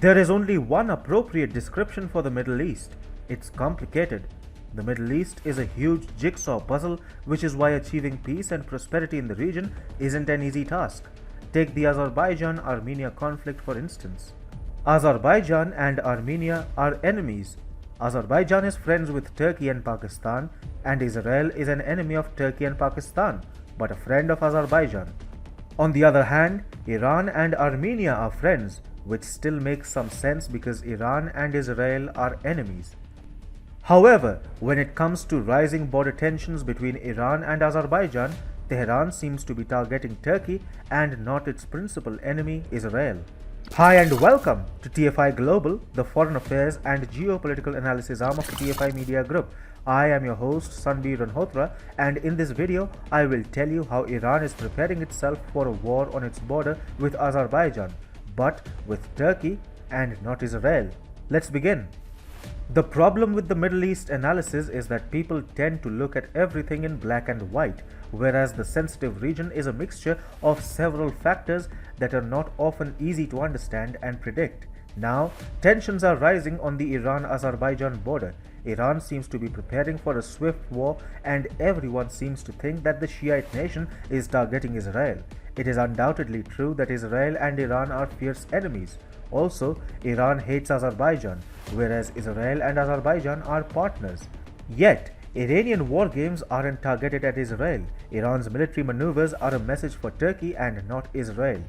There is only one appropriate description for the Middle East. It's complicated. The Middle East is a huge jigsaw puzzle, which is why achieving peace and prosperity in the region isn't an easy task. Take the Azerbaijan-Armenia conflict for instance. Azerbaijan and Armenia are enemies. Azerbaijan is friends with Turkey and Pakistan, and Israel is an enemy of Turkey and Pakistan, but a friend of Azerbaijan. On the other hand, Iran and Armenia are friends, which still makes some sense because Iran and Israel are enemies. However, when it comes to rising border tensions between Iran and Azerbaijan, Tehran seems to be targeting Turkey and not its principal enemy, Israel. Hi and welcome to TFI Global, the foreign affairs and geopolitical analysis arm of the TFI Media Group. I am your host Sanbir Ranhotra, and in this video I will tell you how Iran is preparing itself for a war on its border with Azerbaijan, but with Turkey and not Israel. Let's begin. The problem with the Middle East analysis is that people tend to look at everything in black and white, whereas the sensitive region is a mixture of several factors that are not often easy to understand and predict. Now, tensions are rising on the Iran-Azerbaijan border. Iran seems to be preparing for a swift war, and everyone seems to think that the Shi'ite nation is targeting Israel. It is undoubtedly true that Israel and Iran are fierce enemies. Also, Iran hates Azerbaijan, whereas Israel and Azerbaijan are partners. Yet, Iranian war games aren't targeted at Israel. Iran's military maneuvers are a message for Turkey and not Israel.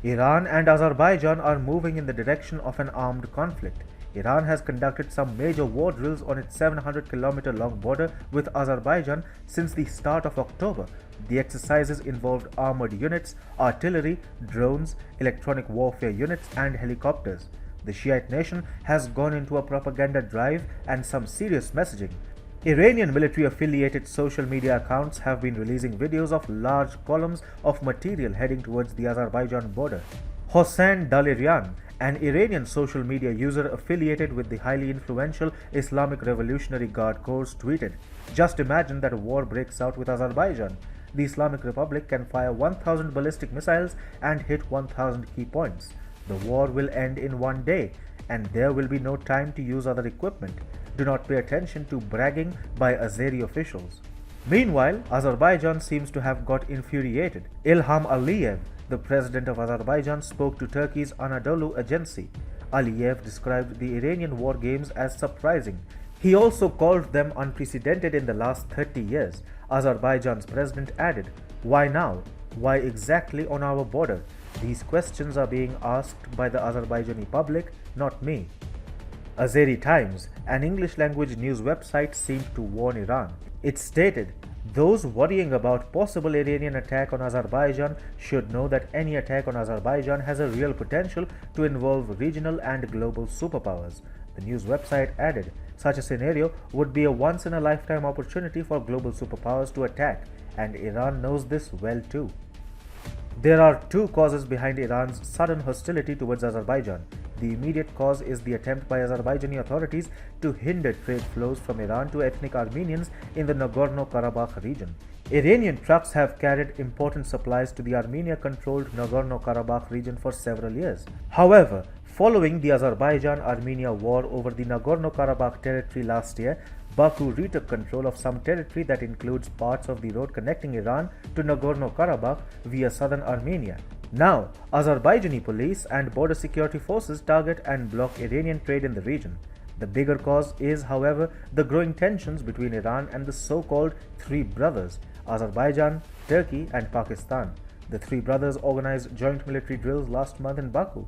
Iran and Azerbaijan are moving in the direction of an armed conflict. Iran has conducted some major war drills on its 700-kilometer-long border with Azerbaijan since the start of October. The exercises involved armored units, artillery, drones, electronic warfare units, and helicopters. The Shiite nation has gone into a propaganda drive and some serious messaging. Iranian military-affiliated social media accounts have been releasing videos of large columns of material heading towards the Azerbaijan border. Hossein Dalerian, an Iranian social media user affiliated with the highly influential Islamic Revolutionary Guard Corps, tweeted, "Just imagine that a war breaks out with Azerbaijan. The Islamic Republic can fire 1,000 ballistic missiles and hit 1,000 key points. The war will end in one day, and there will be no time to use other equipment. Do not pay attention to bragging by Azeri officials." Meanwhile, Azerbaijan seems to have got infuriated. Ilham Aliyev, the president of Azerbaijan, spoke to Turkey's Anadolu agency. Aliyev described the Iranian war games as surprising. He also called them unprecedented in the last 30 years. Azerbaijan's president added, "Why now? Why exactly on our border? These questions are being asked by the Azerbaijani public, not me." Azeri Times, an English-language news website, seemed to warn Iran. It stated, "Those worrying about possible Iranian attack on Azerbaijan should know that any attack on Azerbaijan has a real potential to involve regional and global superpowers." The news website added, "Such a scenario would be a once-in-a-lifetime opportunity for global superpowers to attack, and Iran knows this well too." There are two causes behind Iran's sudden hostility towards Azerbaijan. The immediate cause is the attempt by Azerbaijani authorities to hinder trade flows from Iran to ethnic Armenians in the Nagorno-Karabakh region. Iranian trucks have carried important supplies to the Armenia-controlled Nagorno-Karabakh region for several years. However, following the Azerbaijan-Armenia war over the Nagorno-Karabakh territory last year, Baku retook control of some territory that includes parts of the road connecting Iran to Nagorno-Karabakh via southern Armenia. Now, Azerbaijani police and border security forces target and block Iranian trade in the region. The bigger cause is, however, the growing tensions between Iran and the so-called Three Brothers, Azerbaijan, Turkey, and Pakistan. The Three Brothers organized joint military drills last month in Baku.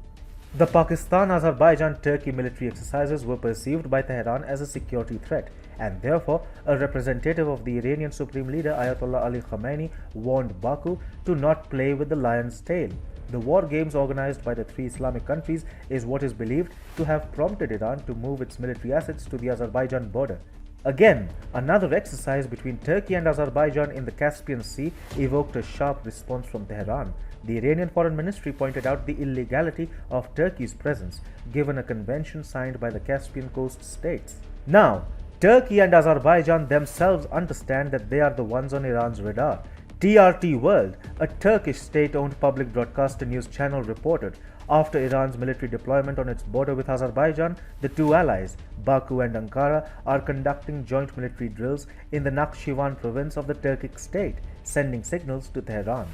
The Pakistan-Azerbaijan-Turkey military exercises were perceived by Tehran as a security threat, and therefore a representative of the Iranian Supreme Leader Ayatollah Ali Khamenei warned Baku to not play with the lion's tail. The war games organized by the three Islamic countries is what is believed to have prompted Iran to move its military assets to the Azerbaijan border. Again, another exercise between Turkey and Azerbaijan in the Caspian Sea evoked a sharp response from Tehran. The Iranian Foreign Ministry pointed out the illegality of Turkey's presence, given a convention signed by the Caspian Coast states. Now, Turkey and Azerbaijan themselves understand that they are the ones on Iran's radar. TRT World, a Turkish state-owned public broadcaster news channel, reported, After Iran's military deployment on its border with Azerbaijan, the two allies, Baku and Ankara, are conducting joint military drills in the Nakhchivan province of the Turkic state, sending signals to Tehran.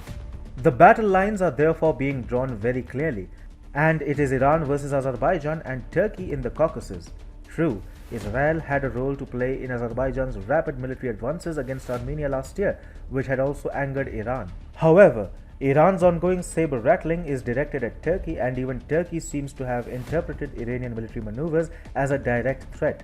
The battle lines are therefore being drawn very clearly, and it is Iran versus Azerbaijan and Turkey in the Caucasus. True, Israel had a role to play in Azerbaijan's rapid military advances against Armenia last year, which had also angered Iran. However, Iran's ongoing saber-rattling is directed at Turkey, and even Turkey seems to have interpreted Iranian military maneuvers as a direct threat.